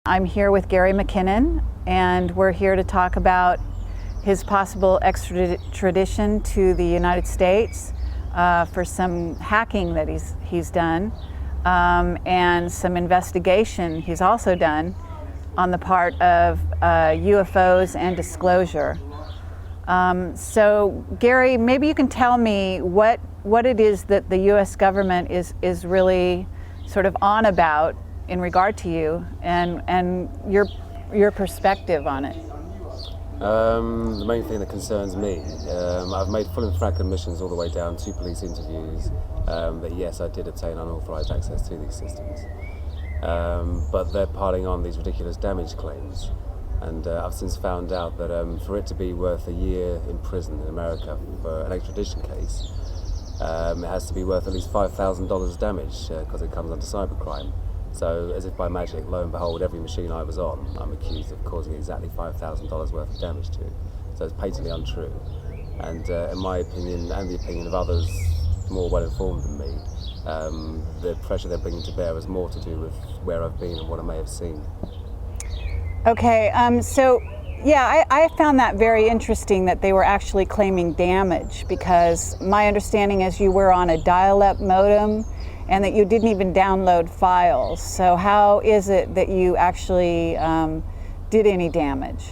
I'm here with Gary McKinnon, and we're here to talk about his possible extradition to the United States for some hacking that he's done, and some investigation he's also done on the part of UFOs and disclosure. So Gary, maybe you can tell me what it is that the U.S. government is really sort of on about in regard to you, and your perspective on it. The main thing that concerns me, I've made full and frank admissions all the way down to police interviews that yes, I did obtain unauthorized access to these systems. But they're piling on these ridiculous damage claims. And I've since found out that for it to be worth a year in prison in America for an extradition case, it has to be worth at least $5,000 damage because it comes under cybercrime. So, as if by magic, lo and behold, every machine I was on, I'm accused of causing exactly $5,000 worth of damage to. So it's patently untrue. And in my opinion, and the opinion of others more well-informed than me, the pressure they're bringing to bear has more to do with where I've been and what I may have seen. Okay, so yeah, I found that very interesting that they were actually claiming damage, because my understanding is you were on a dial-up modem and that you didn't even download files. So how is it that you actually did any damage?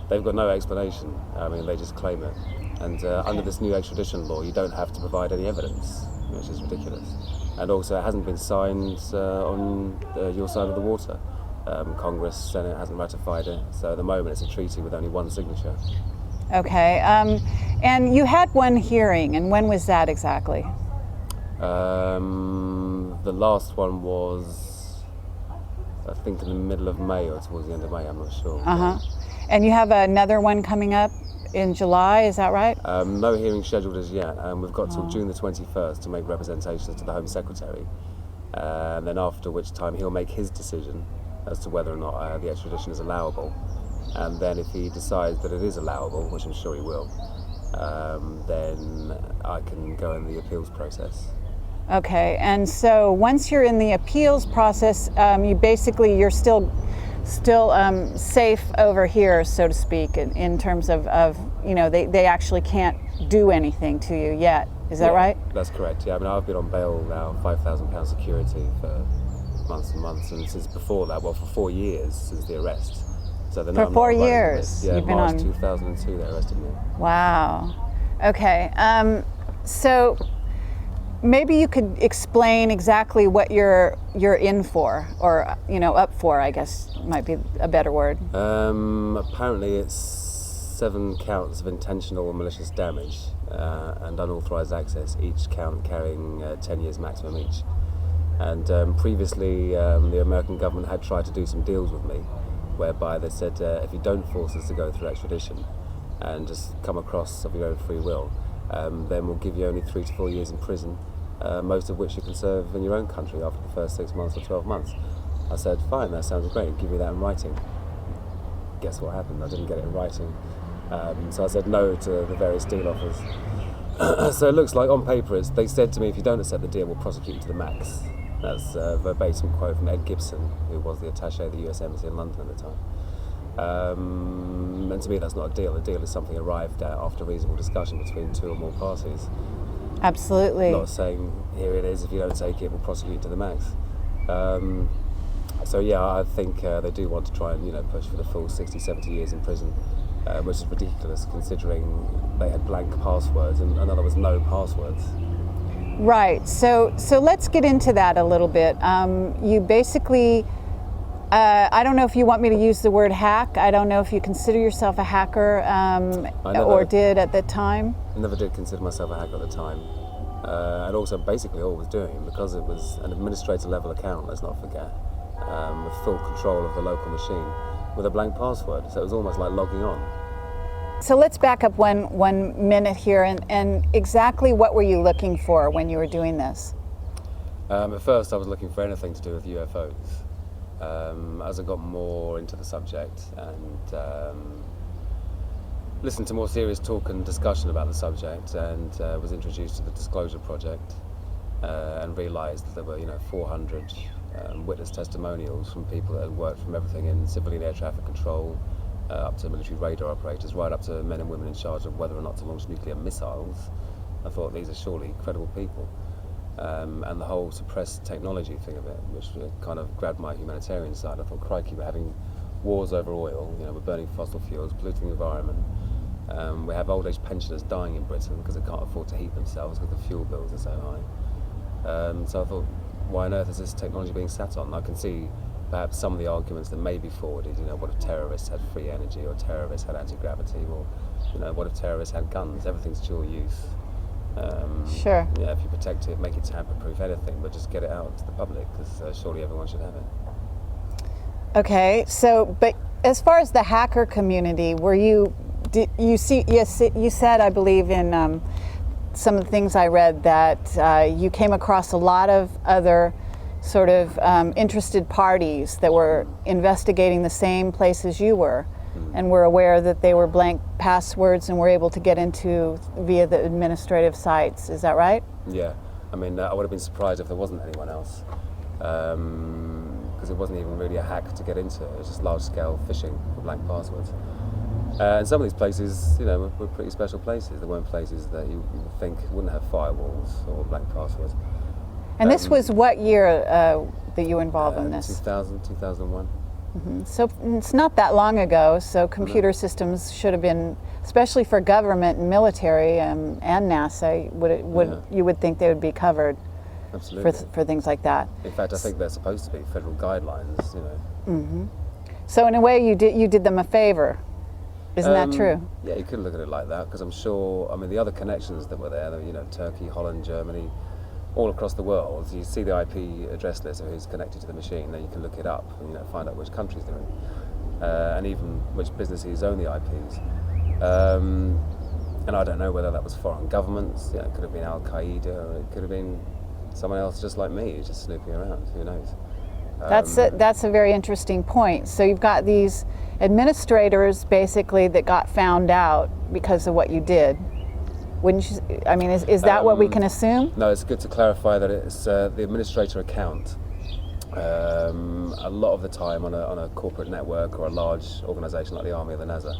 They've got no explanation. I mean, they just claim it. And under this new extradition law, you don't have to provide any evidence, which is ridiculous. And also, it hasn't been signed on your side of the water. Congress, Senate hasn't ratified it. So at the moment, it's a treaty with only one signature. Okay, and you had one hearing, and when was that exactly? The last one was, I think, in the middle of May or towards the end of May, I'm not sure. Uh-huh. And you have another one coming up in July, is that right? No hearing scheduled as yet. We've got till June the 21st to make representations to the Home Secretary. And then after which time he'll make his decision as to whether or not the extradition is allowable. And then if he decides that it is allowable, which I'm sure he will, then I can go in the appeals process. Okay, and so once you're in the appeals process, you're still safe over here, so to speak, in terms of they actually can't do anything to you yet. Is that right? That's correct. Yeah, I mean, I've been on bail now, £5,000 security for months and months, and since before that, well, for 4 years since the arrest. So for 4 years, yeah, you've been March on. 2002, they arrested me. Wow. Okay. So maybe you could explain exactly what you're in for, or up for, I guess might be a better word. Apparently, it's 7 counts of intentional or malicious damage and unauthorized access, each count carrying 10 years maximum each. And previously, the American government had tried to do some deals with me, whereby they said, if you don't force us to go through extradition and just come across of your own free will, then we'll give you only 3 to 4 years in prison, most of which you can serve in your own country after the first 6 months or 12 months. I said, fine, that sounds great, give me that in writing. Guess what happened? I didn't get it in writing. So I said no to the various deal offers. So it looks like on paper, they said to me, if you don't accept the deal, we'll prosecute you to the max. That's a verbatim quote from Ed Gibson, who was the attaché of the US Embassy in London at the time. And to me, that's not a deal. A deal is something arrived at after reasonable discussion between 2 or more parties. Absolutely. Not saying, here it is, if you don't take it, we'll prosecute you to the max. So yeah, I think they do want to try and push for the full 60, 70 years in prison, which is ridiculous considering they had blank passwords and another was no passwords. Right. So let's get into that a little bit. You basically, I don't know if you want me to use the word hack. I don't know if you consider yourself a hacker or did at the time. I never did consider myself a hacker at the time. And also basically all I was doing, because it was an administrator level account, let's not forget, with full control of the local machine with a blank password. So it was almost like logging on. So let's back up one minute here, and exactly what were you looking for when you were doing this? At first I was looking for anything to do with UFOs. As I got more into the subject and listened to more serious talk and discussion about the subject, and was introduced to the Disclosure Project, and realised that there were 400 witness testimonials from people that had worked from everything in civilian air traffic control, up to military radar operators, right up to men and women in charge of whether or not to launch nuclear missiles. I thought these are surely credible people. And the whole suppressed technology thing of it, which kind of grabbed my humanitarian side. I thought, crikey, we're having wars over oil, we're burning fossil fuels, polluting the environment. We have old age pensioners dying in Britain because they can't afford to heat themselves because the fuel bills are so high. So I thought, why on earth is this technology being sat on? I can see perhaps some of the arguments that may be forwarded, what if terrorists had free energy, or terrorists had anti-gravity, or what if terrorists had guns? Everything's dual use. Sure. Yeah, if you protect it, make it tamper-proof, anything, but just get it out to the public, because surely everyone should have it. Okay, so, but as far as the hacker community, you said, I believe, in some of the things I read, that you came across a lot of other sort of interested parties that were investigating the same places you were, and were aware that they were blank passwords and were able to get into via the administrative sites. Is that right? Yeah. I mean, I would have been surprised if there wasn't anyone else, because it wasn't even really a hack to get into. It was just large-scale phishing for blank passwords. And some of these places, were pretty special places. They weren't places that you would think wouldn't have firewalls or blank passwords. And this was what year that you were involved in this? 2000, 2001. Mm-hmm. So it's not that long ago, so computer systems should have been, especially for government and military and NASA, you would think they would be covered. Absolutely. For things like that. In fact, I think they're supposed to be federal guidelines, Mm-hmm. So in a way, you did them a favor. Isn't that true? Yeah, you could look at it like that, because I'm sure, the other connections that were there, Turkey, Holland, Germany, all across the world, you see the IP address list of who's connected to the machine, then you can look it up and find out which countries they're in, and even which businesses own the IPs. And I don't know whether that was foreign governments, it could have been Al-Qaeda, or it could have been someone else just like me, who's just snooping around, who knows. That's a very interesting point. So you've got these administrators basically that got found out because of what you did. Wouldn't you? Is that what we can assume? No, it's good to clarify that it's the administrator account. A lot of the time on a corporate network or a large organisation like the Army or the NASA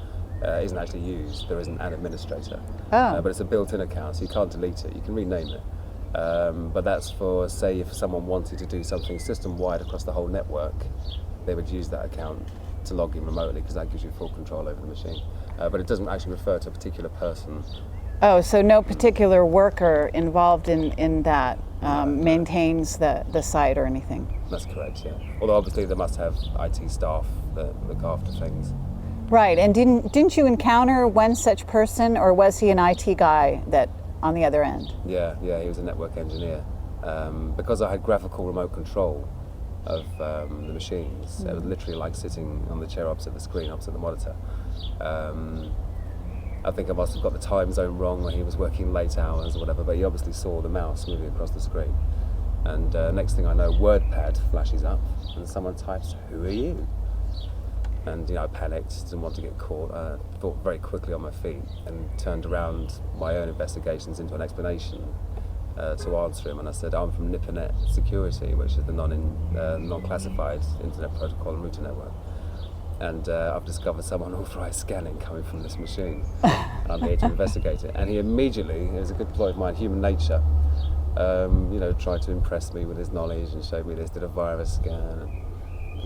isn't actually used. There isn't an administrator. Oh. But it's a built-in account, so you can't delete it. You can rename it. But that's for, say, if someone wanted to do something system-wide across the whole network, they would use that account to log in remotely, because that gives you full control over the machine. But it doesn't actually refer to a particular person. Oh, so no particular worker involved in that maintains the site or anything? That's correct, yeah. Although obviously they must have IT staff that look after things. Right, and didn't you encounter one such person, or was he an IT guy that on the other end? Yeah, he was a network engineer. Because I had graphical remote control of the machines, it was literally like sitting on the chair opposite the screen, opposite the monitor. I think I must have got the time zone wrong when he was working late hours or whatever, but he obviously saw the mouse moving across the screen. And next thing I know, WordPad flashes up and someone types, "Who are you?" And I panicked, didn't want to get caught. I thought very quickly on my feet and turned around my own investigations into an explanation to answer him. And I said, "I'm from Nippernet Security," which is the non-classified internet protocol and router network. And I've discovered some unauthorized scanning coming from this machine. I'm here to investigate it. And he immediately, it was a good ploy of mine, human nature, tried to impress me with his knowledge and showed me this, did a virus scan,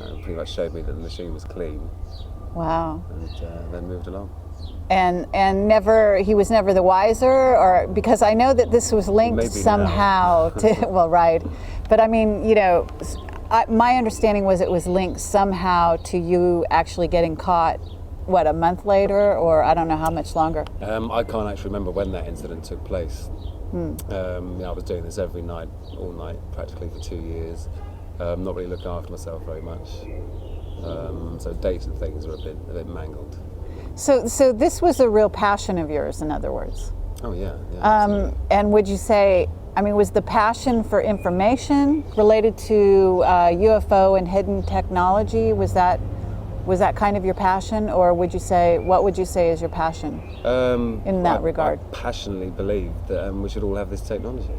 and pretty much showed me that the machine was clean. Wow. And then moved along. And he was never the wiser, or because I know that this was linked Maybe somehow to, well, right. But my understanding was it was linked somehow to you actually getting caught, a month later, or I don't know how much longer? I can't actually remember when that incident took place. I was doing this every night, all night, practically for 2 years. Not really looking after myself very much. So dates and things are a bit mangled. So this was a real passion of yours, in other words? Oh yeah. And would you say, was the passion for information related to UFO and hidden technology? Was that kind of your passion, or what would you say is your passion in that regard? I passionately believe that we should all have this technology,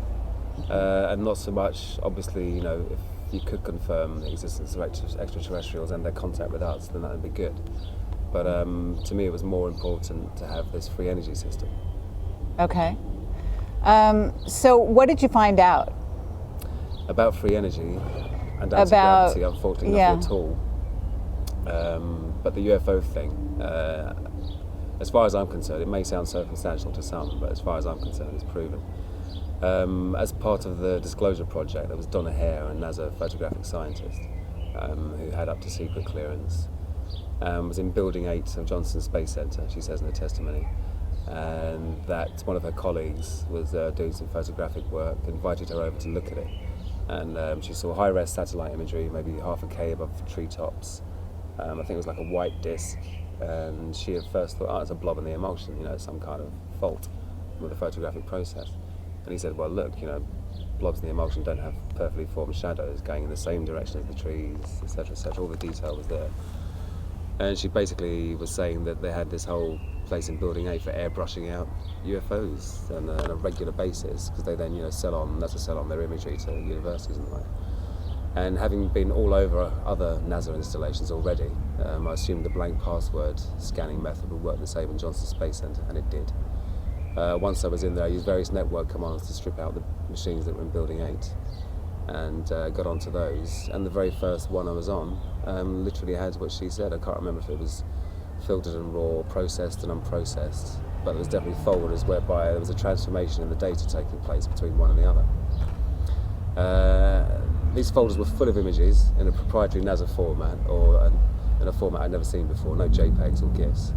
and not so much, obviously, if you could confirm the existence of extraterrestrials and their contact with us, then that would be good. But to me, it was more important to have this free energy system. Okay. So what did you find out? About free energy and antigravity, unfortunately, nothing at all. But the UFO thing, as far as I'm concerned, it may sound circumstantial to some, but as far as I'm concerned, it's proven. As part of the disclosure project, there was Donna Hare, a NASA photographic scientist, who had up to secret clearance, was in Building 8 of Johnson Space Center, she says in her testimony, and that one of her colleagues was doing some photographic work, invited her over to look at it. And she saw high-res satellite imagery, maybe half a K above the treetops. I think it was like a white disc, and she at first thought, oh, it's a blob in the emulsion, some kind of fault with the photographic process. And he said, well, look, blobs in the emulsion don't have perfectly formed shadows going in the same direction as the trees, etc., etc. All the detail was there. And she basically was saying that they had this whole place in Building 8 for airbrushing out UFOs on a regular basis, because they then, sell on their imagery to universities and the like. And having been all over other NASA installations already, I assumed the blank password scanning method would work the same in Johnson Space Center, and it did. Once I was in there, I used various network commands to strip out the machines that were in Building 8, and got onto those. And the very first one I was on literally had what she said. I can't remember if it was filtered and raw, processed and unprocessed, but there was definitely folders whereby there was a transformation in the data taking place between one and the other. These folders were full of images in a proprietary NASA format, or in a format I'd never seen before, no JPEGs or GIFs.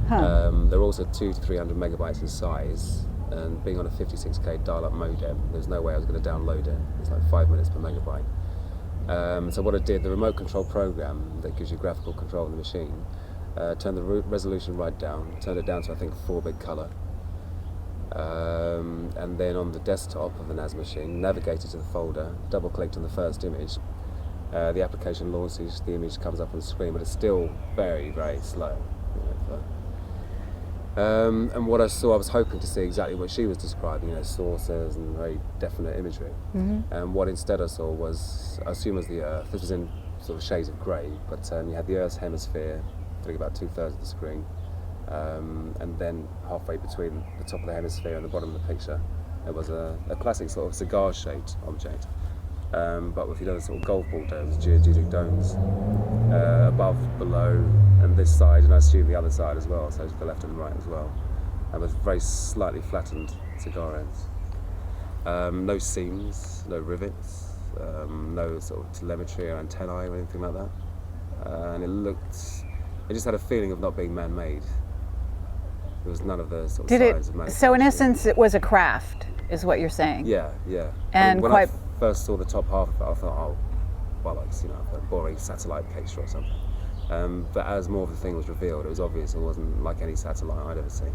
Huh. They're also 200 to 300 megabytes in size, and being on a 56k dial-up modem, there's no way I was going to download it. It's like 5 minutes per megabyte. So what I did, the remote control program that gives you graphical control of the machine, turned the resolution right down, turned it down to I think 4-bit color, and then on the desktop of the NAS machine, navigated to the folder, double-clicked on the first image. The application launches, the image comes up on the screen, but it's still very, very slow. And what I saw, I was hoping to see exactly what she was describing, sources and very definite imagery. Mm-hmm. And what instead I saw was, I assume was the Earth. This was in sort of shades of grey, but you had the Earth's hemisphere, I think about 2/3 of the screen, and then halfway between the top of the hemisphere and the bottom of the picture, there was a classic sort of cigar-shaped object, but with sort of golf ball domes, geodetic domes, above, below, and this side, and I assume the other side as well, so to the left and right as well, and with very slightly flattened cigar ends. No seams, no rivets, no sort of telemetry or antennae or anything like that, and it just had a feeling of not being man-made. There was none of the sort of signs of manufacturing. So in essence, it was a craft, is what you're saying? Yeah. And when I first saw the top half of it, I thought, oh, well, it's a boring satellite picture or something. But as more of the thing was revealed, it was obvious it wasn't like any satellite I'd ever seen.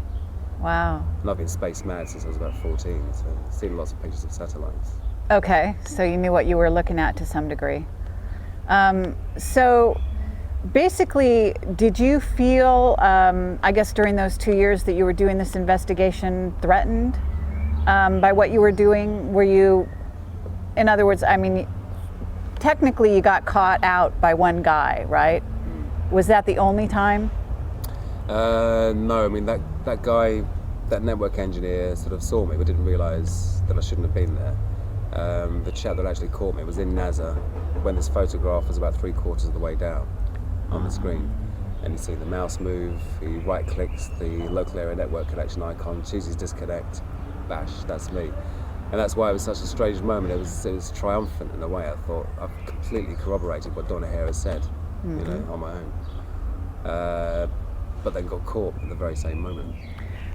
Wow. And I've been space mad since I was about 14, so I've seen lots of pictures of satellites. Okay, so you knew what you were looking at to some degree. So basically, did you feel, I guess during those 2 years that you were doing this investigation, threatened by what you were doing? Were you, in other words, technically you got caught out by one guy, right? Was that the only time? No, that guy, that network engineer sort of saw me but didn't realise that I shouldn't have been there. The chap that actually caught me was in NASA when this photograph was about 3/4 of the way down on the screen. And you see the mouse move, he right-clicks the local area network connection icon, chooses disconnect, bash, that's me. And that's why it was such a strange moment. It was triumphant in a way. I thought I've completely corroborated what Donna Hare has said, on my own. But then got caught at the very same moment.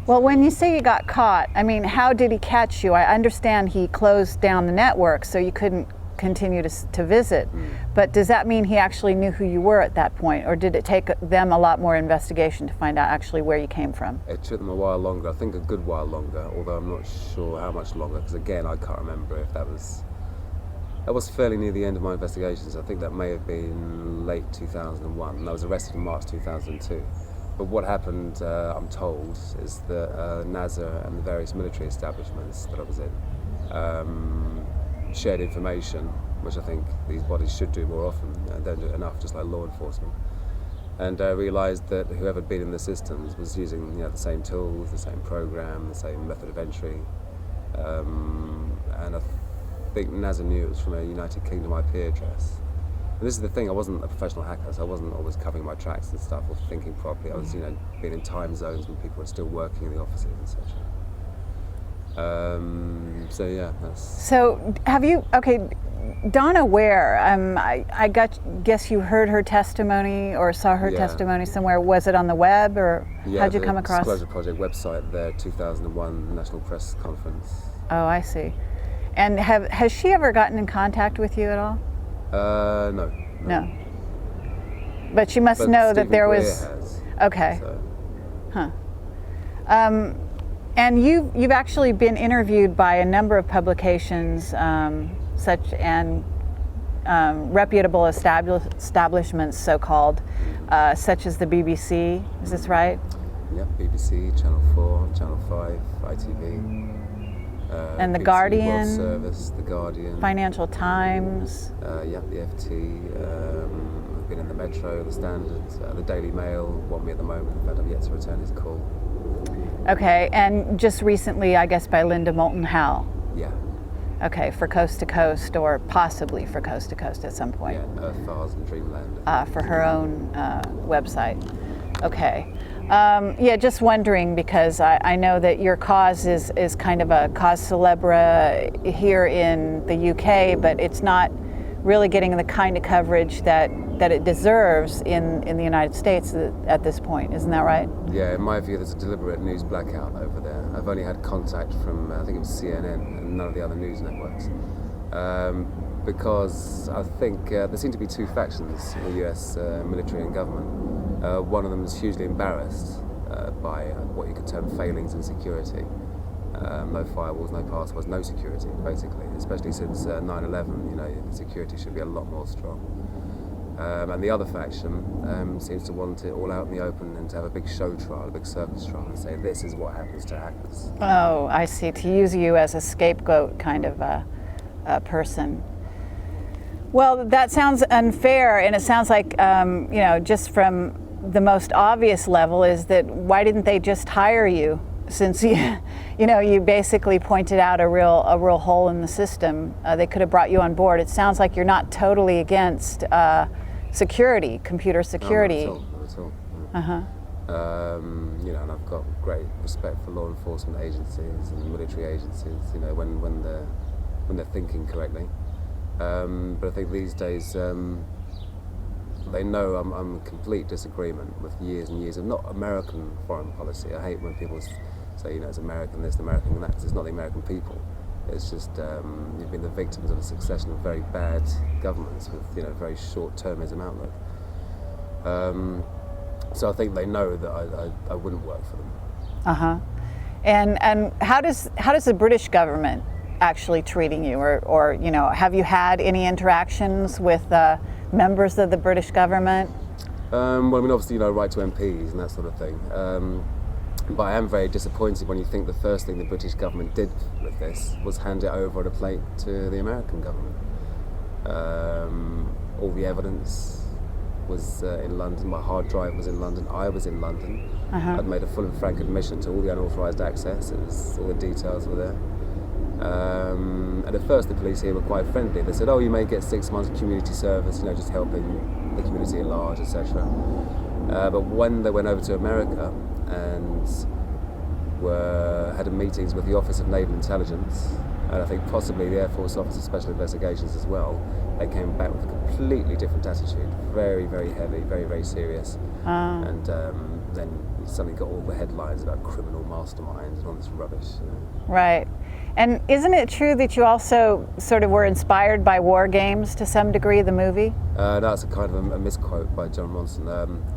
Well, when you say you got caught, how did he catch you? I understand he closed down the network so you couldn't continue to visit. But does that mean he actually knew who you were at that point? Or did it take them a lot more investigation to find out actually where you came from? It took them a while longer, I think a good while longer, although I'm not sure how much longer, because again, I can't remember if that was fairly near the end of my investigations. I think that may have been late 2001, and I was arrested in March 2002. But what happened, I'm told, is that NASA and the various military establishments that I was in shared information which I think these bodies should do more often, and don't do it enough, just like law enforcement. And I realised that whoever had been in the systems was using the same tools, the same program, the same method of entry. And I think NASA knew it was from a United Kingdom IP address. And this is the thing, I wasn't a professional hacker, so I wasn't always covering my tracks and stuff or thinking properly. I was being in time zones when people were still working in the offices, etc. So yeah, that's... So have you, Donna Ware, I guess you heard her testimony or saw her testimony somewhere. Was it on the web, or how'd you come across? Disclosure Project website, their 2001 National Press Conference. Oh, I see. And has she ever gotten in contact with you at all? No. But she must know Stephen that there Greer was... has, Okay. so. Huh. And you've actually been interviewed by a number of publications, reputable establishments, so-called, such as the BBC. Is this right? Yep, BBC, Channel 4, Channel 5, ITV. And the BBC Guardian. World Service, the Guardian. Financial Times. The FT. I've been in the Metro, the Standard, the Daily Mail. Want me at the moment. In fact, I've yet to return his call. Okay, and just recently, I guess, by Linda Moulton Howe. Yeah. Okay, for Coast to Coast, or possibly for Coast to Coast at some point. Yeah, Earth Files and Dreamland. For her own website. Okay. Just wondering, because I know that your cause is kind of a cause célèbre here in the UK, but it's not really getting the kind of coverage that it deserves in the United States at this point. Isn't that right? Yeah, in my view, there's a deliberate news blackout over there. I've only had contact from, I think it was CNN and none of the other news networks. Because I think there seem to be two factions in the US military and government. One of them is hugely embarrassed by what you could term failings in security. No firewalls, no passwords, no security, basically. Especially since 9/11, security should be a lot more strong. And the other faction seems to want it all out in the open and to have a big show trial, a big circus trial, and say this is what happens to hackers. Oh, I see. To use you as a scapegoat kind of a person. Well, that sounds unfair, and it sounds like, just from the most obvious level is that why didn't they just hire you, since you basically pointed out a real hole in the system. They could have brought you on board. It sounds like you're not totally against security, computer security. No, not at all. Uh-huh. And I've got great respect for law enforcement agencies and military agencies, when they're thinking correctly. But I think these days they know I'm in complete disagreement with years and years of not American foreign policy. I hate when people say, it's American this, American that, because it's not the American people. It's just you've been the victims of a succession of very bad governments with very short-termism outlook. So I think they know that I wouldn't work for them. Uh-huh. And how does the British government actually treating you, or have you had any interactions with members of the British government? Obviously, write to MPs and that sort of thing. But I am very disappointed when you think the first thing the British government did with this was hand it over on a plate to the American government. All the evidence was in London. My hard drive was in London. I was in London. Uh-huh. I'd made a full and frank admission to all the unauthorised access. All the details were there. And at first the police here were quite friendly. They said, you may get 6 months of community service, just helping the community at large, etc. But when they went over to America and had meetings with the Office of Naval Intelligence, and I think possibly the Air Force Office of Special Investigations as well, they came back with a completely different attitude. Very, very heavy, very, very serious. And then you suddenly got all the headlines about criminal masterminds and all this rubbish. Right. And isn't it true that you also sort of were inspired by War Games to some degree, the movie? That's a kind of a misquote by John Ronson.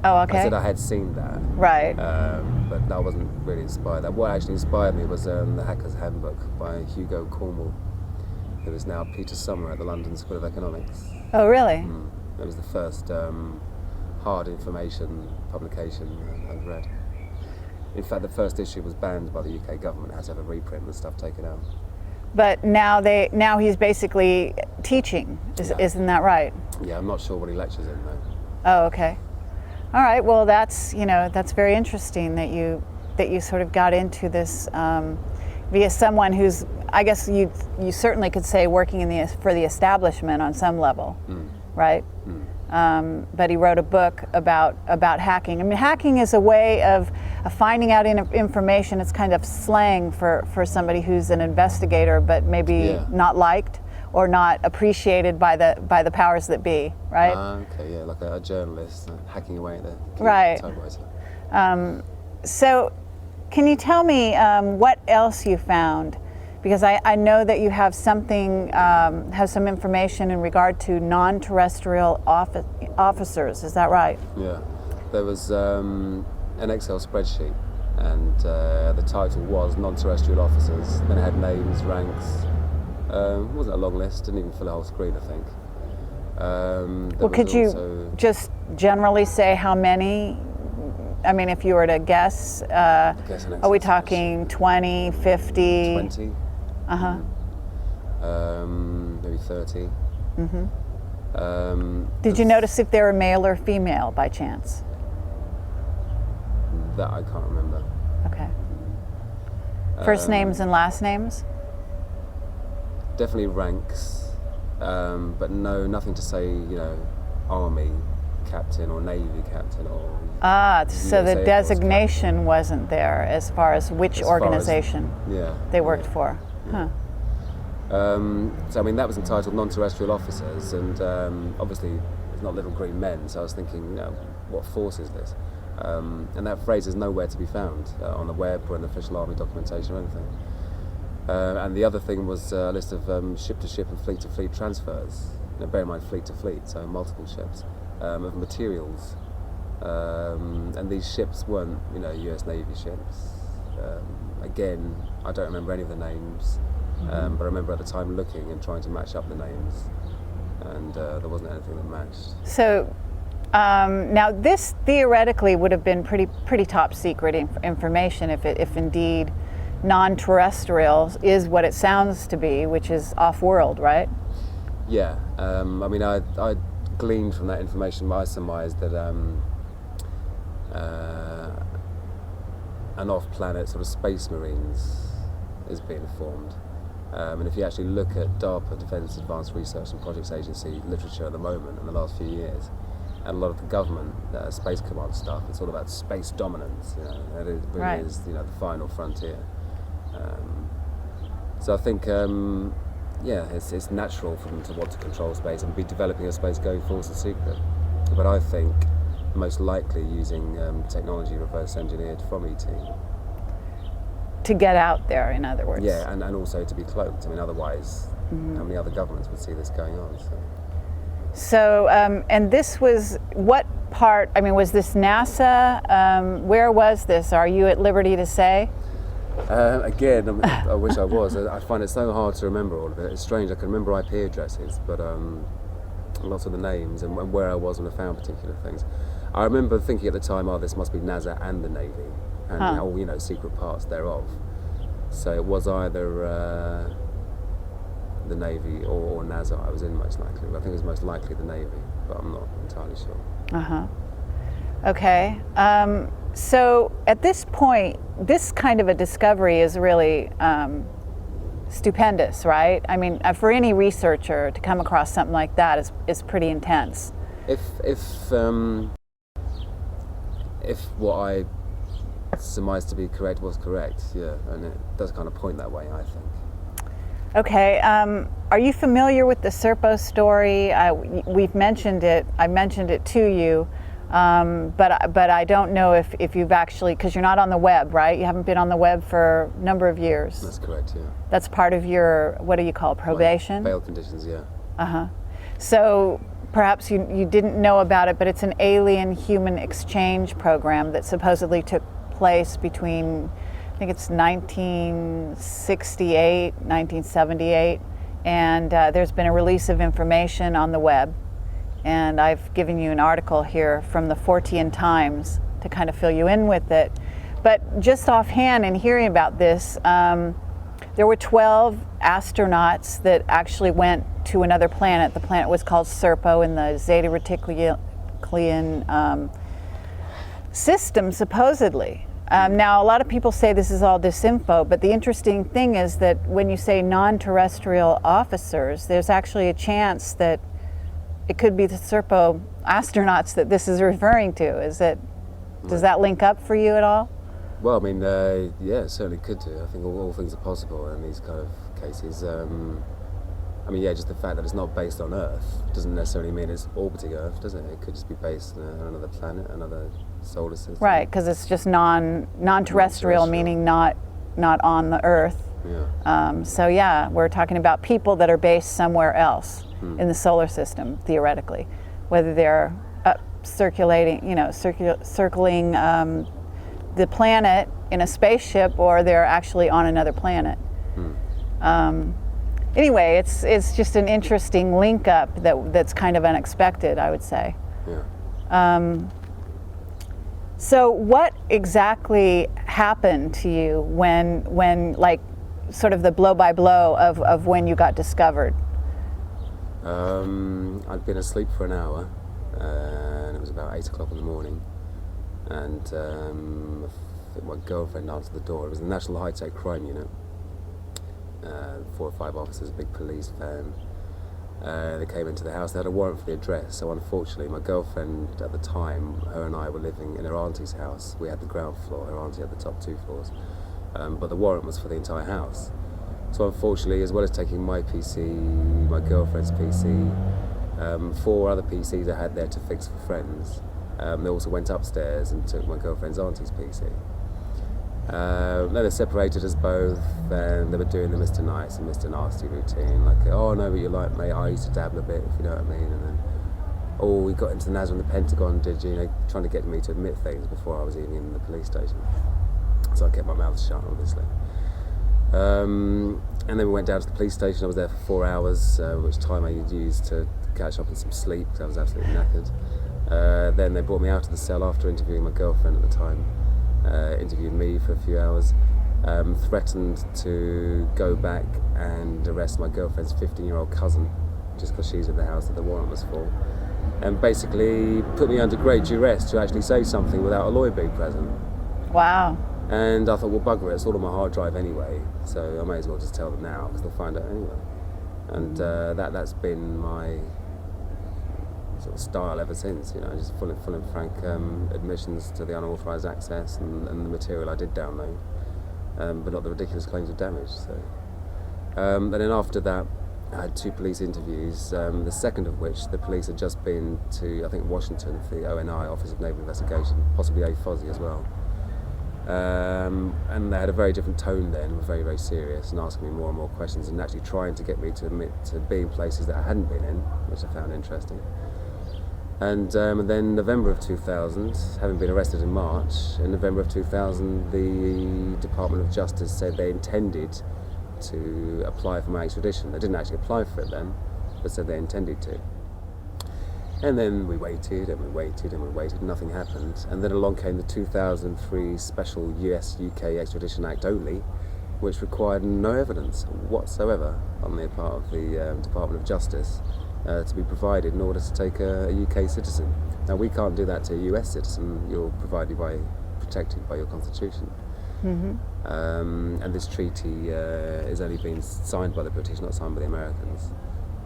Okay. I said I had seen that. Right. But I wasn't really inspired. What actually inspired me was The Hacker's Handbook by Hugo Cornwell, who is now Peter Summer at the London School of Economics. Oh, really? It was the first hard information publication I'd read. In fact, the first issue was banned by the UK government. It had to have a reprint and stuff taken out. But now he's basically teaching. Isn't that right? Yeah, I'm not sure what he lectures in though. Oh, okay. All right. Well, that's very interesting that you sort of got into this via someone who's, I guess you certainly could say, working for the establishment on some level, right? But he wrote a book about hacking. I mean, hacking is a way of finding out information. It's kind of slang for somebody who's an investigator, but maybe not liked or not appreciated by the powers that be, right? Okay, yeah, like a journalist hacking away at the typewriter. So, can you tell me what else you found? Because I know that you have some information in regard to non-terrestrial officers. Is that right? Yeah, there was an Excel spreadsheet, and the title was non-terrestrial officers. Then it had names, ranks. It wasn't a long list. Didn't even fill a whole screen, I think. Well, could you just generally say how many? I mean, if you were to guess, are we talking 20, 50? 20. Maybe 30. Did you notice if they were male or female by chance? That I can't remember. Okay. First names and last names? Definitely ranks, but nothing to say, Army captain or Navy captain or... so the designation wasn't there as far as which organization they worked for. Yeah. So I mean, that was entitled non-terrestrial officers, and obviously it's not little green men, so I was thinking, what force is this? And that phrase is nowhere to be found on the web or in official army documentation or anything. And the other thing was a list of ship-to-ship and fleet-to-fleet transfers. Bear in mind, fleet-to-fleet, so multiple ships, of materials. And these ships weren't, US Navy ships. Again, I don't remember any of the names, but I remember at the time looking and trying to match up the names, and there wasn't anything that matched. So now this theoretically would have been pretty top secret information if indeed non-terrestrial is what it sounds to be, which is off-world, right? Yeah, I mean, I gleaned from that information, I surmised that an off-planet sort of space marines is being formed. And if you actually look at DARPA, Defence Advanced Research and Projects Agency literature at the moment in the last few years, and a lot of the government space command stuff, it's all about space dominance, and it really is, the final frontier. So I think, it's natural for them to want to control space and be developing a space going forward in secret. But I think most likely using technology reverse engineered from ET. To get out there, in other words. Yeah, and also to be cloaked. I mean, otherwise, how many other governments would see this going on? So, and this was what part? I mean, was this NASA? Where was this? Are you at liberty to say? Again, I wish I was. I find it so hard to remember all of it. It's strange. I can remember IP addresses, but lots of the names and where I was when I found particular things. I remember thinking at the time, this must be NASA and the Navy, and all secret parts thereof. So it was either the Navy or NASA I was in, most likely. I think it was most likely the Navy, but I'm not entirely sure. Okay. So at this point, this kind of a discovery is really stupendous, right? I mean, for any researcher to come across something like that is pretty intense. If what I surmised to be correct was correct, and it does kind of point that way, I think. Okay, are you familiar with the Serpo story? We've mentioned it. I mentioned it to you, but I don't know if you've actually, because you're not on the web, right? You haven't been on the web for a number of years. That's correct, yeah. That's part of your, what do you call it, probation? Bail conditions, yeah. So perhaps you didn't know about it, but it's an alien-human exchange program that supposedly took place between, I think it's 1968, 1978, and there's been a release of information on the web, and I've given you an article here from the Fortean Times to kind of fill you in with it. But just offhand in hearing about this, there were 12 astronauts that actually went to another planet. The planet was called Serpo in the Zeta Reticuli system, supposedly. Now, a lot of people say this is all disinfo, but the interesting thing is that when you say non-terrestrial officers, there's actually a chance that it could be the Serpo astronauts that this is referring to. Does that link up for you at all? Well, I mean, yeah, it certainly could do. I think all things are possible in these kind of cases. I mean, yeah, just the fact that it's not based on Earth doesn't necessarily mean it's orbiting Earth, does it? It could just be based on another planet, another solar system. Right, because it's just non-terrestrial, meaning not on the Earth. Yeah. So yeah, we're talking about people that are based somewhere else in the solar system, theoretically, whether they're circling the planet in a spaceship or they're actually on another planet. Anyway, it's just an interesting link up that's kind of unexpected, I would say. Yeah. So what exactly happened to you when like sort of the blow by blow of when you got discovered? I'd been asleep for an hour, and it was about 8 o'clock in the morning, and I think my girlfriend answered the door. It was the National High-Tech Crime Unit. 4 or 5 officers, a big police van. They came into the house. They had a warrant for the address, so unfortunately my girlfriend at the time, her and I were living in her auntie's house. We had the ground floor, her auntie had the top 2 floors, but the warrant was for the entire house. So unfortunately, as well as taking my PC, my girlfriend's PC, 4 other PCs I had there to fix for friends, they also went upstairs and took my girlfriend's auntie's PC. Then they separated us both, and they were doing the Mr. Nice and Mr. Nasty routine, like, oh, I know what you like, mate, I used to dabble a bit, if you know what I mean, and then, oh, we got into the NAS and the Pentagone, did you, trying to get me to admit things before I was even in the police station. So I kept my mouth shut, obviously. And then we went down to the police station. I was there for 4 hours, which time I used to catch up on some sleep, because I was absolutely knackered. Then they brought me out to the cell after interviewing my girlfriend at the time. Interviewed me for a few hours, threatened to go back and arrest my girlfriend's 15-year-old cousin just because she's in the house that the warrant was for, and basically put me under great duress to actually say something without a lawyer being present. Wow. And I thought, well, bugger it, it's all on my hard drive anyway, so I may as well just tell them now because they'll find out anyway. And that's been my sort of style ever since, just full and frank admissions to the unauthorised access and the material I did download, but not the ridiculous claims of damage. So, and then after that, I had 2 police interviews, the second of which the police had just been to, I think, Washington for the ONI, Office of Naval Investigation, possibly AFOSI as well. And they had a very different tone then, were very, very serious and asking me more and more questions and actually trying to get me to admit to being places that I hadn't been in, which I found interesting. And then November of 2000, having been arrested in March, in November of 2000 the Department of Justice said they intended to apply for my extradition. They didn't actually apply for it then, but said they intended to. And then we waited and we waited and we waited, nothing happened. And then along came the 2003 Special US-UK Extradition Act only, which required no evidence whatsoever on the part of the Department of Justice to be provided in order to take a UK citizen. Now, we can't do that to a US citizen. You're protected by your constitution. Mm-hmm. And this treaty is only being signed by the British, not signed by the Americans.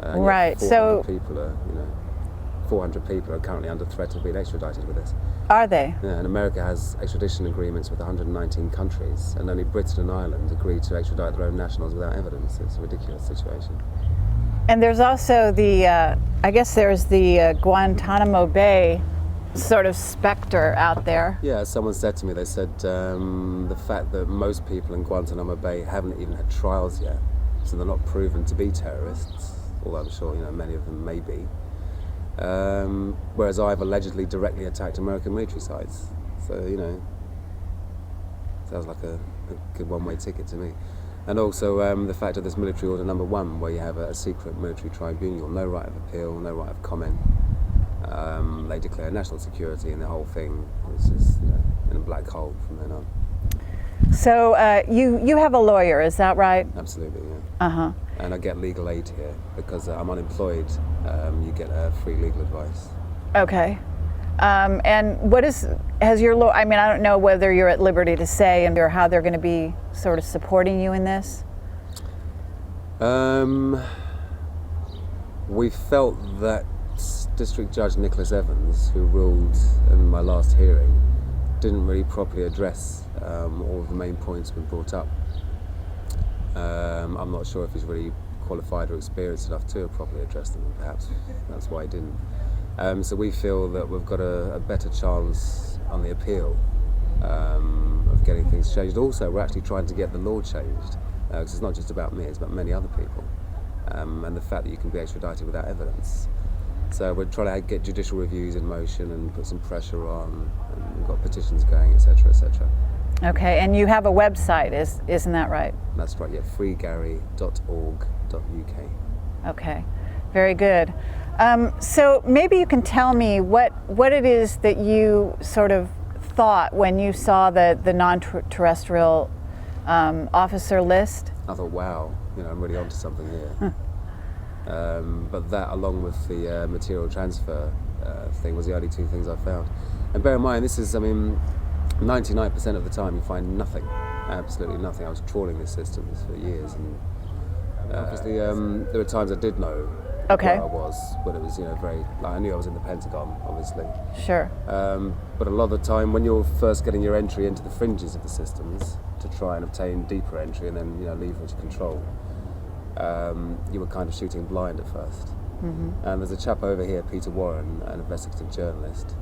Right. 400 people are currently under threat of being extradited with this. Are they? Yeah, and America has extradition agreements with 119 countries, and only Britain and Ireland agreed to extradite their own nationals without evidence. It's a ridiculous situation. And there's also the, I guess there's the Guantanamo Bay sort of specter out there. Yeah, someone said to me, they said the fact that most people in Guantanamo Bay haven't even had trials yet, so they're not proven to be terrorists, although I'm sure many of them may be. Whereas I've allegedly directly attacked American military sites. So, sounds like a good one-way ticket to me. And also the fact of this military order number 1, where you have a secret military tribunal, no right of appeal, no right of comment. They declare national security, and the whole thing is just in a black hole from then on. So you have a lawyer, is that right? Absolutely, yeah. And I get legal aid here because I'm unemployed. You get free legal advice. Okay. And has your lawyer, I mean, I don't know whether you're at liberty to say or how they're going to be sort of supporting you in this? We felt that District Judge Nicholas Evans, who ruled in my last hearing, didn't really properly address all of the main points we brought up. I'm not sure if he's really qualified or experienced enough to properly address them, and perhaps that's why he didn't. So we feel that we've got a better chance on the appeal of getting things changed. Also, we're actually trying to get the law changed, because it's not just about me, it's about many other people, and the fact that you can be extradited without evidence. So we're trying to get judicial reviews in motion and put some pressure on, and we've got petitions going, etc., etc. Okay, and you have a website, isn't that right? That's right, yeah, freegary.org.uk. Okay, very good. So maybe you can tell me what it is that you sort of thought when you saw the non-terrestrial officer list. I thought, wow, I'm really onto something here. But that, along with the material transfer thing, was the only two things I found. And bear in mind, this is, 99% of the time you find nothing, absolutely nothing. I was trawling these systems for years, and obviously there were times I did know where I was, but it was, I knew I was in the Pentagone, obviously. Sure. But a lot of the time, when you're first getting your entry into the fringes of the systems to try and obtain deeper entry and then, leave into control, you were kind of shooting blind at first. Mm-hmm. And there's a chap over here, Peter Warren, an investigative journalist,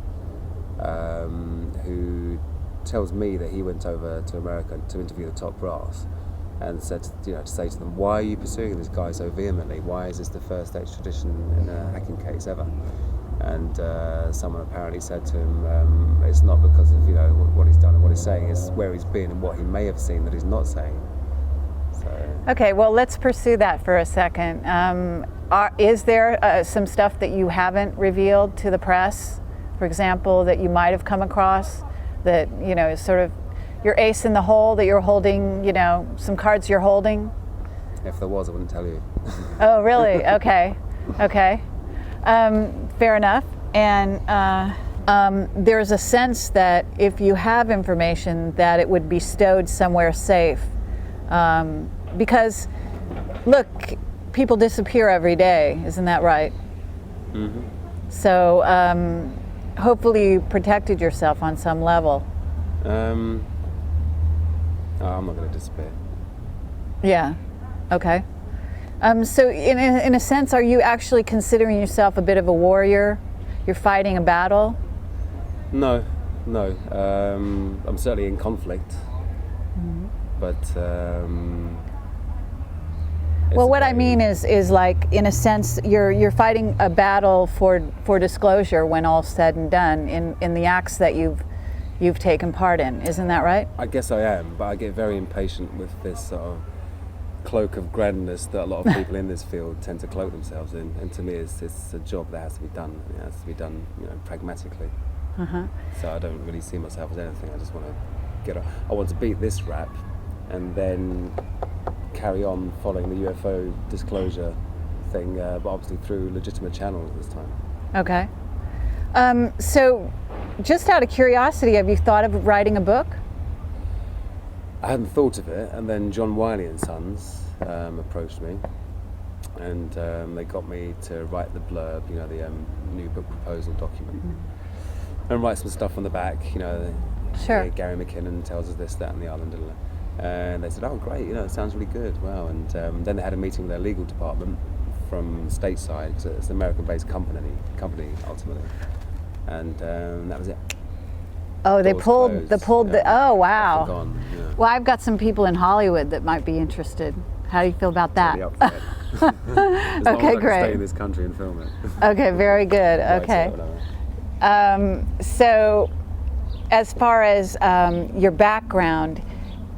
who tells me that he went over to America to interview the top brass, and said, to say to them, why are you pursuing this guy so vehemently? Why is this the first extradition in a hacking case ever? And someone apparently said to him, it's not because of what he's done and what he's saying, it's where he's been and what he may have seen that he's not saying. So. Okay, well, let's pursue that for a second. Is there some stuff that you haven't revealed to the press, for example, that you might have come across that is sort of your ace in the hole, that you're holding, some cards you're holding? If there was, I wouldn't tell you. Oh, really? Okay. Fair enough. And there's a sense that if you have information, that it would be stowed somewhere safe. Because, look, people disappear every day, isn't that right? Mm-hmm. So hopefully you protected yourself on some level. I'm not going to disappear. Yeah, okay. So in a sense, are you actually considering yourself a bit of a warrior? You're fighting a battle? No. I'm certainly in conflict. Mm-hmm. But well, what I mean is like, in a sense, you're fighting a battle for disclosure when all's said and done in the acts that you've taken part in. Isn't that right? I guess I am, but I get very impatient with this sort of cloak of grandness that a lot of people in this field tend to cloak themselves in. And to me, it's a job that has to be done. It has to be done, pragmatically. Uh-huh. So I don't really see myself as anything. I just want to get on. I want to beat this rap, and then carry on following the UFO disclosure thing, but obviously through legitimate channels this time. Okay. So, just out of curiosity, have you thought of writing a book? I hadn't thought of it, and then John Wiley and Sons approached me, and they got me to write the blurb, the new book proposal document, and write some stuff on the back, Sure. Gary McKinnon tells us this, that, and the other, and they said, oh, great, it sounds really good, wow, and then they had a meeting with their legal department from stateside, because it's an American-based company ultimately, and that was it. Oh, they pulled the. Oh, wow. Gone, yeah. Well, I've got some people in Hollywood that might be interested. How do you feel about that? Okay, great. Stay in this country and film it. Okay, very good. Okay. So, as far as your background,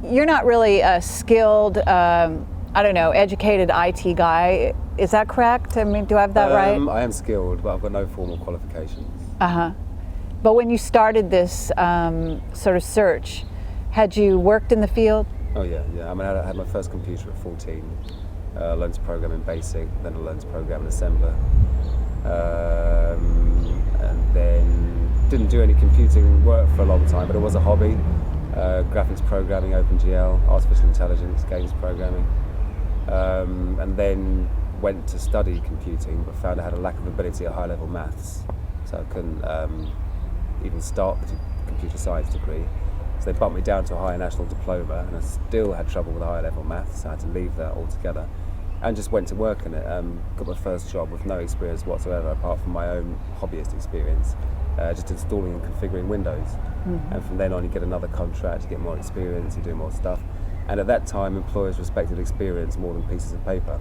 you're not really a skilled, educated IT guy. Is that correct? I mean, do I have that right? I am skilled, but I've got no formal qualifications. Uh-huh. But when you started this sort of search, Had you worked in the field? Oh yeah. I mean, I had my first computer at 14. Learned to program in BASIC, then I learned to program in assembler. And then didn't do any computing work for a long time, but it was a hobby. Graphics programming, OpenGL, artificial intelligence, games programming. And then went to study computing, but found I had a lack of ability at high-level maths, so I couldn't even start the computer science degree. So they bumped me down to a higher national diploma, and I still had trouble with high-level maths, so I had to leave that altogether, and just went to work in it. Got my first job with no experience whatsoever, apart from my own hobbyist experience, just installing and configuring Windows. Mm-hmm. And from then on, you get another contract, you get more experience, you do more stuff. And at that time, employers respected experience more than pieces of paper.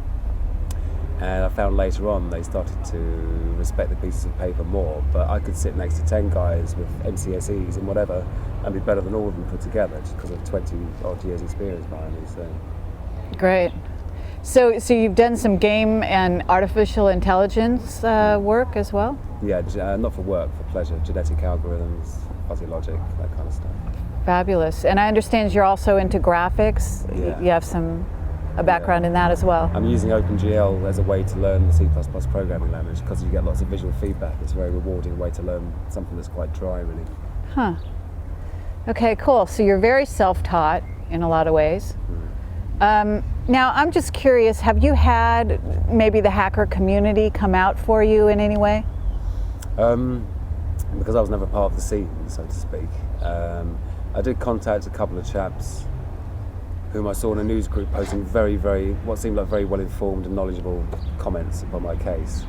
And I found later on they started to respect the pieces of paper more, but I could sit next to 10 guys with MCSEs and whatever and be better than all of them put together, just because of 20 odd years experience behind me. So. Great. So you've done some game and artificial intelligence work as well? Yeah, not for work, for pleasure. Genetic algorithms, fuzzy logic, that kind of stuff. Fabulous. And I understand you're also into graphics. Yeah. You have a background in that as well. I'm using OpenGL as a way to learn the C++ programming language, because you get lots of visual feedback. It's a very rewarding way to learn something that's quite dry, really. Huh. Okay, cool. So you're very self-taught in a lot of ways. Now, I'm just curious, have you had maybe the hacker community come out for you in any way? Because I was never part of the scene, so to speak. I did contact a couple of chaps whom I saw in a news group posting what seemed like very well-informed and knowledgeable comments upon my case.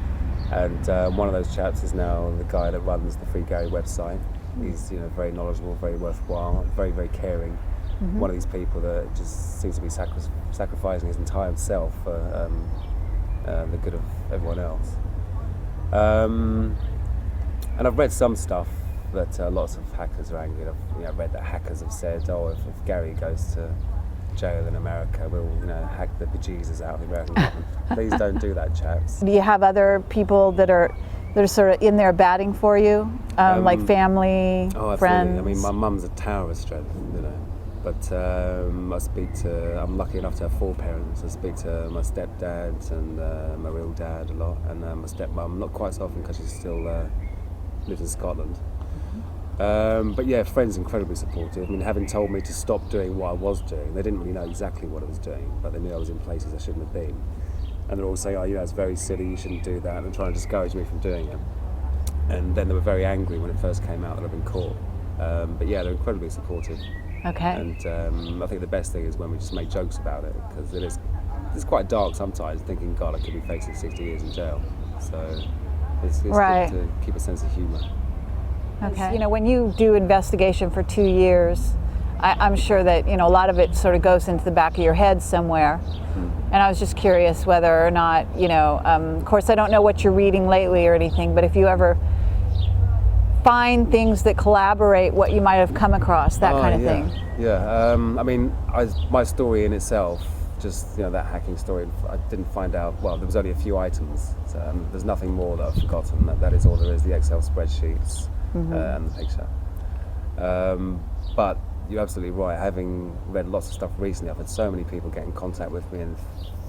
And one of those chaps is now the guy that runs the Free Gary website. He's very knowledgeable, very worthwhile, very, very caring. Mm-hmm. One of these people that just seems to be sacrificing his entire self for the good of everyone else. And I've read some stuff that lots of hackers are angry. I've read that hackers have said, if Gary goes to jail in America, we'll hack the bejesus out of the American government. Please don't do that, chaps. Do you have other people that are sort of in there batting for you, like family, friends? I mean, my mum's a tower of strength, But I'm lucky enough to have 4 parents. I speak to my stepdad and my real dad a lot, and my stepmum, not quite so often because she still lives in Scotland. But yeah, friends incredibly supportive. I mean, having told me to stop doing what I was doing, they didn't really know exactly what I was doing, but they knew I was in places I shouldn't have been. And they're all saying, it's very silly, you shouldn't do that, and trying to discourage me from doing it. And then they were very angry when it first came out that I'd been caught. But yeah, they're incredibly supportive. Okay. And I think the best thing is when we just make jokes about it, because it's quite dark sometimes, thinking, God, I could be facing 60 years in jail. So it's right. good to keep a sense of humour. Okay. When you do investigation for 2 years, I'm sure that a lot of it sort of goes into the back of your head somewhere. And I was just curious whether or not, of course I don't know what you're reading lately or anything, but if you ever find things that collaborate what you might have come across, that kind of thing. Yeah, I mean, my story in itself, just that hacking story, I didn't find out, well, there was only a few items, so, there's nothing more that I've forgotten. That is all there is, the Excel spreadsheets and the picture. But you're absolutely right, having read lots of stuff recently, I've had so many people get in contact with me, and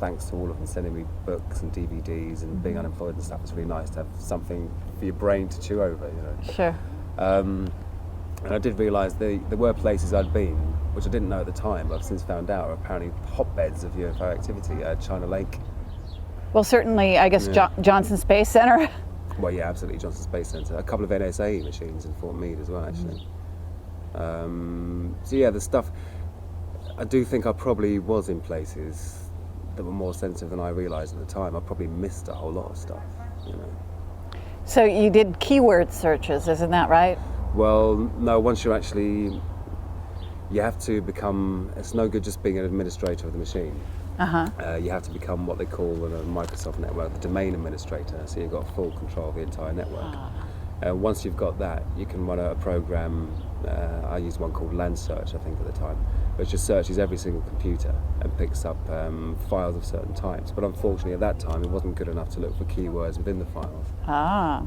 thanks to all of them sending me books and DVDs and being unemployed and stuff, it's really nice to have something for your brain to chew over, Sure. And I did realise there were places I'd been, which I didn't know at the time, but I've since found out are apparently hotbeds of UFO activity. China Lake. Well, certainly, I guess Johnson Space Center. Well, yeah, absolutely, Johnson Space Center. A couple of NSA machines in Fort Meade as well, actually. So yeah, the stuff, I do think I probably was in places that were more sensitive than I realised at the time. I probably missed a whole lot of stuff, So you did keyword searches, isn't that right? Well, no, once you're actually, you have to become, it's no good just being an administrator of the machine. You have to become what they call in a Microsoft network, the domain administrator, so you've got full control of the entire network. Once you've got that, you can run a program, I used one called Land Search, I think at the time, which just searches every single computer and picks up files of certain types. But unfortunately at that time it wasn't good enough to look for keywords within the files.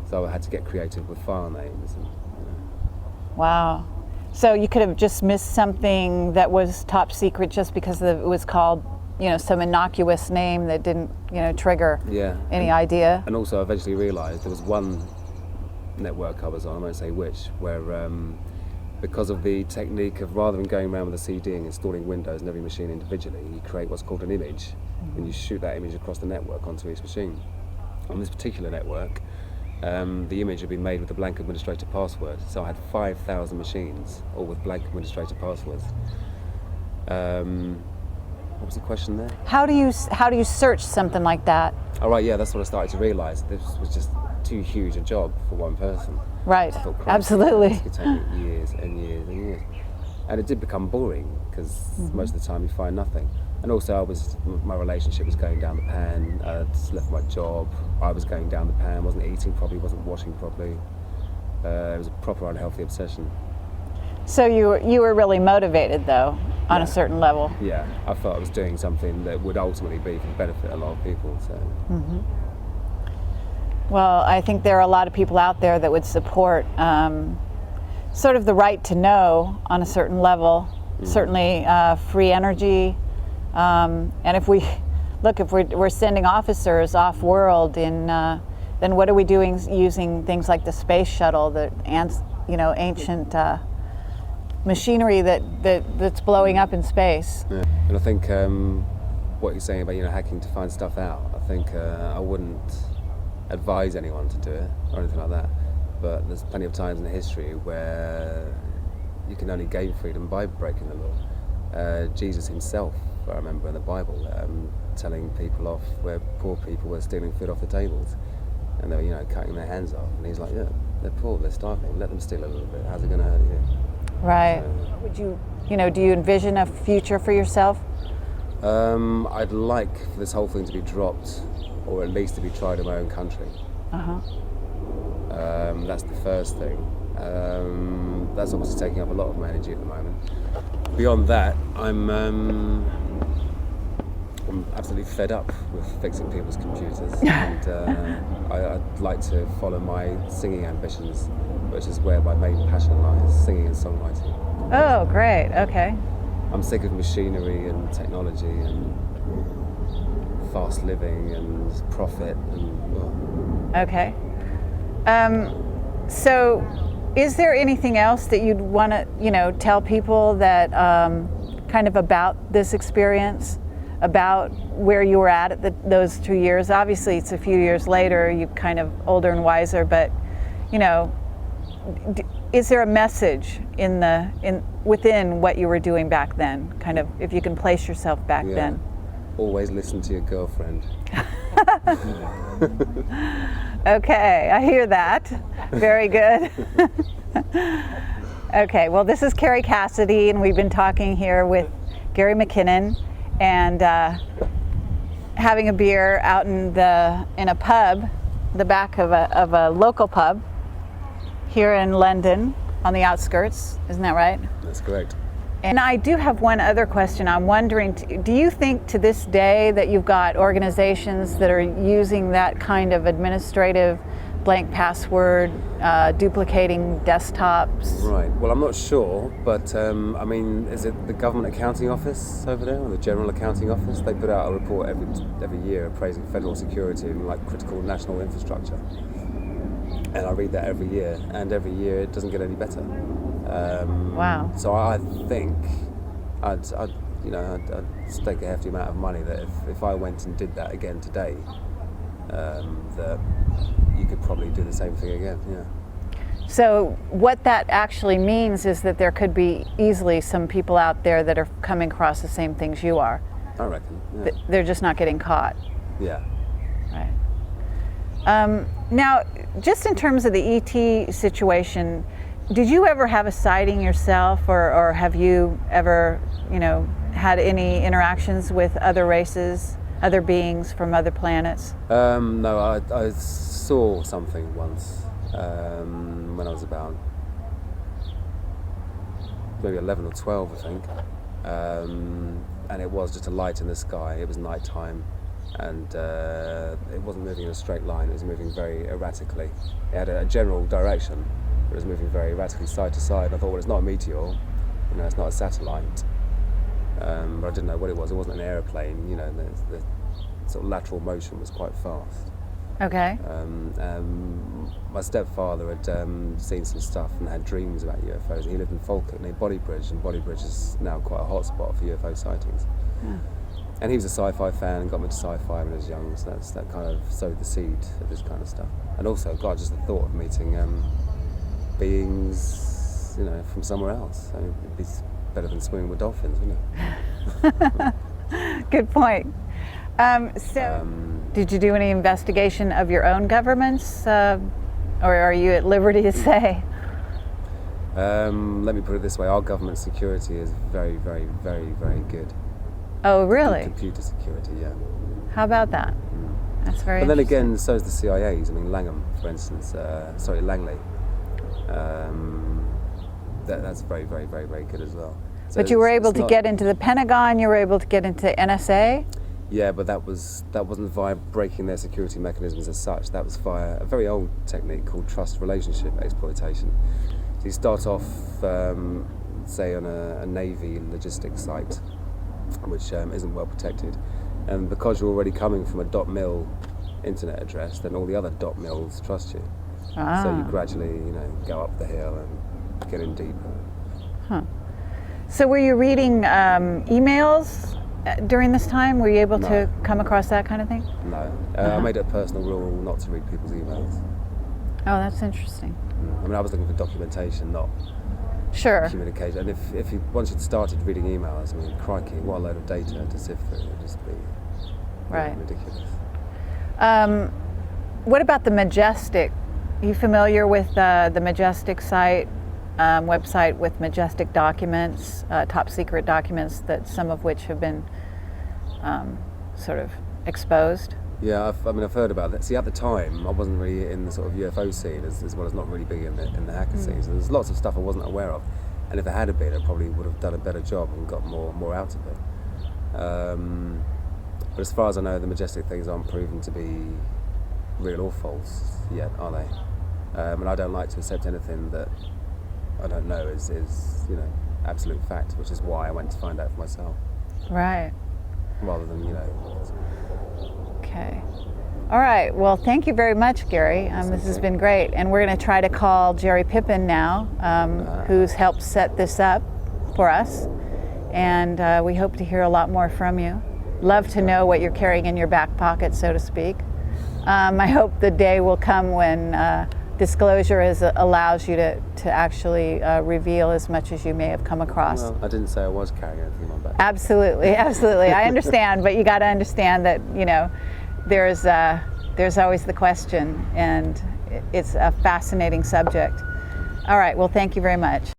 So I had to get creative with file names. Wow. So you could have just missed something that was top secret just because it was called, some innocuous name that didn't, trigger any idea. And also I eventually realised there was one network I was on, I won't say which, where because of the technique of rather than going around with a CD and installing Windows in every machine individually, you create what's called an image, and you shoot that image across the network onto each machine. On this particular network, the image had been made with a blank administrator password, so I had 5,000 machines, all with blank administrator passwords. What was the question there? How do you search something like that? Oh right, yeah, that's what I started to realise. This was just too huge a job for one person. Right, I thought, absolutely. It could take me years and years and years. And it did become boring, because most of the time you find nothing. And also my relationship was going down the pan, I'd left my job, I was going down the pan, wasn't eating properly, wasn't washing properly. It was a proper unhealthy obsession. So you were really motivated though, on a certain level. Yeah, I felt I was doing something that would ultimately be for the benefit of a lot of people. So. Well, I think there are a lot of people out there that would support sort of the right to know on a certain level, certainly free energy. And if we're sending officers off-world, then what are we doing using things like the space shuttle, the ancient machinery that's blowing up in space? Yeah. And I think what you're saying about hacking to find stuff out, I think I wouldn't advise anyone to do it or anything like that. But there's plenty of times in history where you can only gain freedom by breaking the law. Jesus himself, I remember in the Bible, telling people off where poor people were stealing food off the tables, and they were, cutting their hands off. And he's like, yeah, they're poor, they're starving. Let them steal a little bit. How's it going to hurt you? Right. So, would you, do you envision a future for yourself? I'd like for this whole thing to be dropped, or at least to be tried in my own country. That's the first thing. That's obviously taking up a lot of my energy at the moment. Beyond that, I'm absolutely fed up with fixing people's computers, and I'd like to follow my singing ambitions, which is where my main passion lies, singing and songwriting. Oh, great, okay. I'm sick of machinery and technology and fast living and profit and... Okay. So is there anything else that you'd want to, tell people that kind of about this experience, about where you were at those 2 years? Obviously, it's a few years later, you're kind of older and wiser, but, is there a message within what you were doing back then? Kind of, if you can place yourself back then. Always listen to your girlfriend. Okay, I hear that. Very good. Okay, well, this is Carrie Cassidy, and we've been talking here with Gary McKinnon, and having a beer out in a pub, the back of a local pub here in London, on the outskirts. Isn't that right? That's correct. And I do have one other question. I'm wondering, do you think to this day that you've got organizations that are using that kind of administrative blank password, duplicating desktops? Right. Well, I'm not sure, but is it the Government Accounting Office over there, or the General Accounting Office? They put out a report every year appraising federal security and critical national infrastructure. And I read that every year, and every year it doesn't get any better. Wow. So I think I'd stake a hefty amount of money that if I went and did that again today, that you could probably do the same thing again. Yeah. So what that actually means is that there could be easily some people out there that are coming across the same things you are. I reckon. Yeah. They're just not getting caught. Yeah. Right. Now, just in terms of the ET situation, did you ever have a sighting yourself, or have you ever, had any interactions with other races, other beings from other planets? No, I saw something once when I was about maybe 11 or 12, I think, and it was just a light in the sky. It was nighttime, and it wasn't moving in a straight line. It was moving very erratically. It had a general direction, It was moving very erratically side to side. I thought, well, it's not a meteor, it's not a satellite. But I didn't know what it was. It wasn't an aeroplane, the sort of lateral motion was quite fast. Okay. My stepfather had seen some stuff and had dreams about UFOs. He lived in Falkirk near Bodybridge, and Bodybridge is now quite a hot spot for UFO sightings. Yeah. And he was a sci-fi fan and got me into sci-fi when I was young, so that kind of sowed the seed of this kind of stuff. And also, God, just the thought of meeting beings, from somewhere else. I mean, it'd be better than swimming with dolphins, wouldn't it? Good point. Did you do any investigation of your own governments, or are you at liberty to say? Let me put it this way: our government security is very, very, very, very good. Oh, really? Computer security, yeah. How about that? That's very. But then again, so is the CIA's. I mean, Langham, for instance. Langley. That's very, very, very, very good as well. So but you were able to get into the Pentagon. You were able to get into NSA. Yeah, but that wasn't via breaking their security mechanisms as such. That was via a very old technique called trust relationship exploitation. So you start off, say, on a Navy logistics site, which isn't well protected, and because you're already coming from a .mil internet address, then all the other .mils trust you. Ah. So you gradually, go up the hill and get in deeper. Huh. So were you reading emails during this time? Were you able to come across that kind of thing? No. I made it a personal rule not to read people's emails. Oh, that's interesting. I mean, I was looking for documentation, not communication. And if you once you'd started reading emails, I mean, crikey, what a load of data to sift through. It would just be ridiculous. What about the Majestic? Are you familiar with the Majestic site, website with Majestic documents, top secret documents, that some of which have been sort of exposed? Yeah, I've heard about that. See, at the time, I wasn't really in the sort of UFO scene, as well as not really big in the hacker scene. So there's lots of stuff I wasn't aware of, and if it had been, I probably would have done a better job and got more out of it. But as far as I know, the Majestic things aren't proven to be real or false yet, are they? And I don't like to accept anything that I don't know is absolute fact, which is why I went to find out for myself. Right. Rather than, Okay. All right. Well, thank you very much, Gary. This has been great. And we're going to try to call Jerry Pippin now, who's helped set this up for us. And we hope to hear a lot more from you. Love to know what you're carrying in your back pocket, so to speak. I hope the day will come when disclosure allows you to actually reveal as much as you may have come across. Well, I didn't say I was carrying anything in my back. Absolutely. I understand, but you got to understand that there's always the question, and it's a fascinating subject. All right. Well, thank you very much.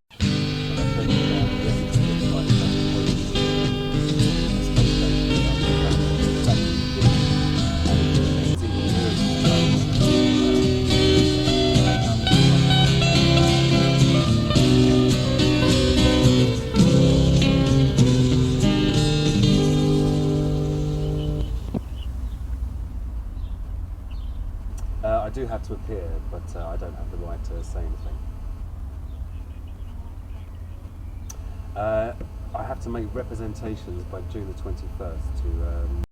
I do have to appear, but I don't have the right to say anything. I have to make representations by June the 21st to